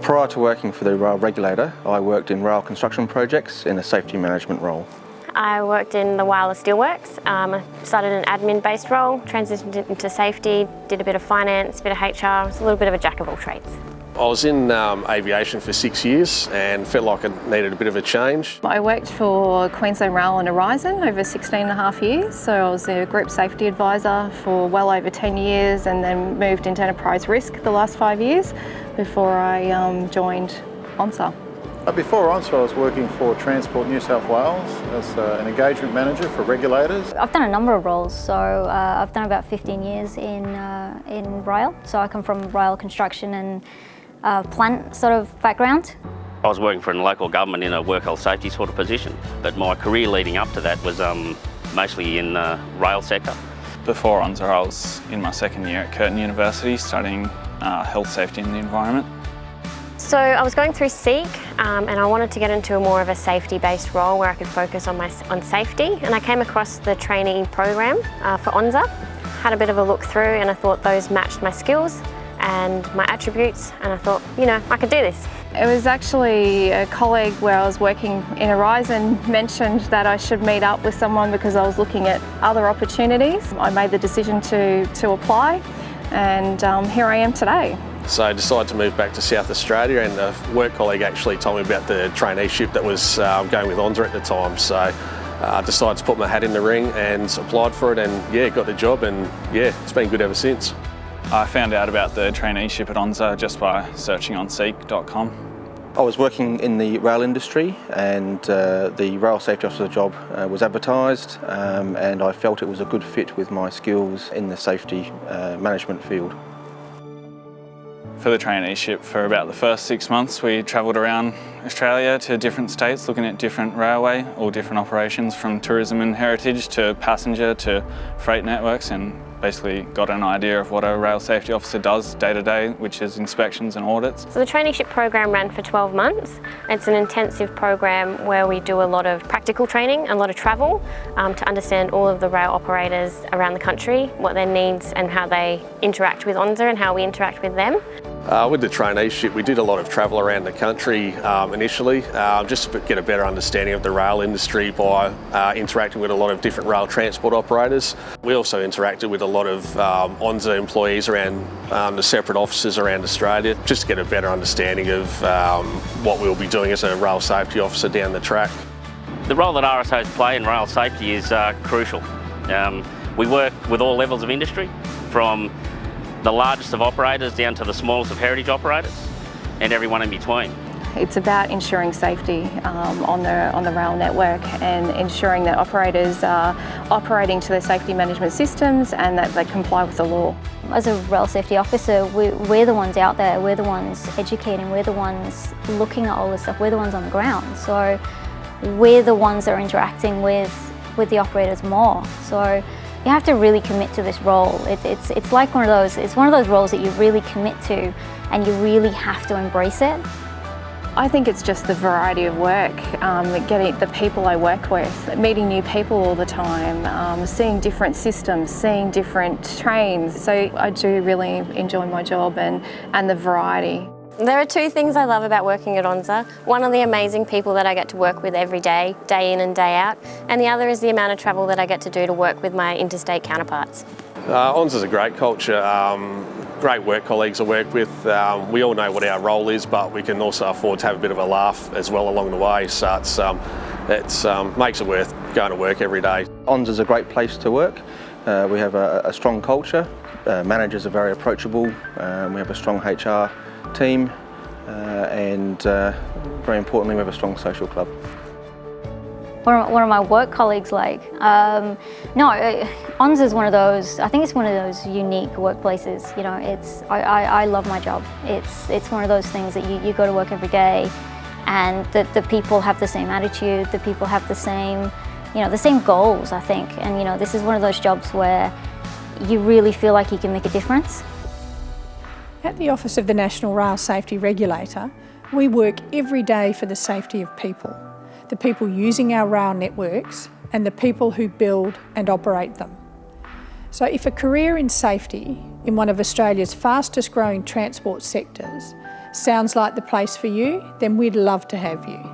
Prior to working for the rail regulator, I worked in rail construction projects in a safety management role. I worked in the wireless steelworks. I started an admin-based role, transitioned into safety, did a bit of finance, a bit of HR. I was a little bit of a jack of all trades. I was in aviation for 6 years and felt like I needed a bit of a change. I worked for Queensland Rail and Horizon over 16.5 years, so I was a group safety advisor for well over 10 years and then moved into enterprise risk the last 5 years before I joined ONRSR. Before ONRSR, I was working for Transport New South Wales as an engagement manager for regulators. I've done a number of roles, so I've done about 15 years in rail. So I come from rail construction and plant sort of background. I was working for a local government in a work health safety sort of position, but my career leading up to that was mostly in the rail sector. Before ONRSR, I was in my second year at Curtin University studying health, safety and the environment. So I was going through SEEK and I wanted to get into more of a safety-based role where I could focus on safety, and I came across the trainee program for ONRSR. Had a bit of a look through and I thought those matched my skills and my attributes, and I thought, you know, I could do this. It was actually a colleague where I was working in Horizon mentioned that I should meet up with someone because I was looking at other opportunities. I made the decision to apply, and here I am today. So I decided to move back to South Australia, and a work colleague actually told me about the traineeship that was going with ONRSR at the time. So I decided to put my hat in the ring and applied for it, and yeah, got the job, and yeah, it's been good ever since. I found out about the traineeship at ONRSR just by searching on seek.com. I was working in the rail industry, and the rail safety officer job was advertised, and I felt it was a good fit with my skills in the safety management field. For the traineeship, for about the first 6 months, we travelled around Australia to different states looking at different railway, all different operations from tourism and heritage to passenger to freight networks, and basically got an idea of what a rail safety officer does day to day, which is inspections and audits. So the traineeship program ran for 12 months. It's an intensive program where we do a lot of practical training, a lot of travel to understand all of the rail operators around the country, what their needs and how they interact with ONRSR and how we interact with them. With the traineeship, we did a lot of travel around the country initially, just to get a better understanding of the rail industry by interacting with a lot of different rail transport operators. We also interacted with a lot of ONRSR employees around the separate offices around Australia, just to get a better understanding of what we'll be doing as a rail safety officer down the track. The role that RSOs play in rail safety is crucial. We work with all levels of industry, from the largest of operators down to the smallest of heritage operators, and everyone in between. It's about ensuring safety on the rail network and ensuring that operators are operating to their safety management systems and that they comply with the law. As a rail safety officer, we're the ones out there, we're the ones educating, we're the ones looking at all this stuff, we're the ones on the ground. So we're the ones that are interacting with the operators more. So you have to really commit to this role. It's like one of those roles that you really commit to and you really have to embrace it. I think it's just the variety of work, getting the people I work with, meeting new people all the time, seeing different systems, seeing different trains. So I do really enjoy my job and the variety. There are two things I love about working at ONRSR. One are the amazing people that I get to work with every day in and day out, and the other is the amount of travel that I get to do to work with my interstate counterparts. ONRSR's a great culture, great work colleagues to work with. We all know what our role is, but we can also afford to have a bit of a laugh as well along the way, so it makes it worth going to work every day. ONRSR's a great place to work. We have a strong culture, managers are very approachable, we have a strong HR team, and very importantly we have a strong social club. One of my work colleagues ONRSR is one of those, I think it's one of those unique workplaces. You know, I love my job. It's one of those things that you go to work every day and the people have the same attitude, the people have the same goals, I think. And this is one of those jobs where you really feel like you can make a difference. At the Office of the National Rail Safety Regulator, we work every day for the safety of people, the people using our rail networks and the people who build and operate them. So if a career in safety in one of Australia's fastest growing transport sectors sounds like the place for you, then we'd love to have you.